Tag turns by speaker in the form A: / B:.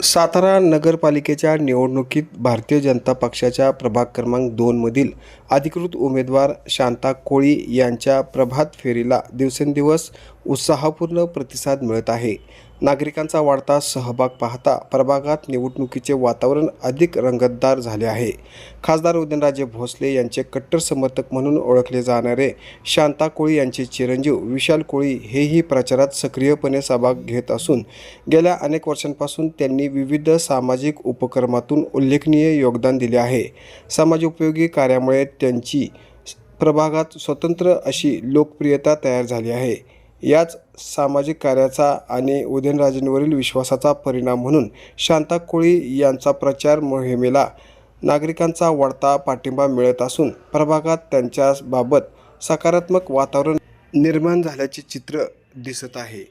A: सातारा नगरपालिकेच्या निवडणुकीत भारतीय जनता पक्षाच्या प्रभाग क्रमांक 2 मधील अधिकृत उमेदवार शांता कोळी यांच्या प्रभात फेरीला दिवसेंदिवस उत्साहपूर्ण प्रतिसाद मिळत आहे. नागरिकांचा वाढता सहभाग पाहता प्रभागात निवडणुकीचे वातावरण अधिक रंगतदार झाले आहे. खासदार उदयनराजे भोसले यांचे कट्टर समर्थक म्हणून ओळखले जाणारे शांता कोळी यांचे चिरंजीव विशाल कोळी हेही प्रचारात सक्रियपणे सहभाग घेत असून गेल्या अनेक वर्षांपासून त्यांनी विविध सामाजिक उपक्रमातून उल्लेखनीय योगदान दिले आहे. समाजोपयोगी कार्यामुळे त्यांची प्रभागात स्वतंत्र अशी लोकप्रियता तयार झाली आहे. याच सामाजिक कार्याचा आणि उदयनराजेंवरील विश्वासाचा परिणाम म्हणून शांता कोळी यांचा प्रचार मोहिमेला नागरिकांचा वाढता पाठिंबा मिळत असून प्रभागात त्यांच्याबाबत सकारात्मक वातावरण निर्माण झाल्याचे चित्र दिसत आहे.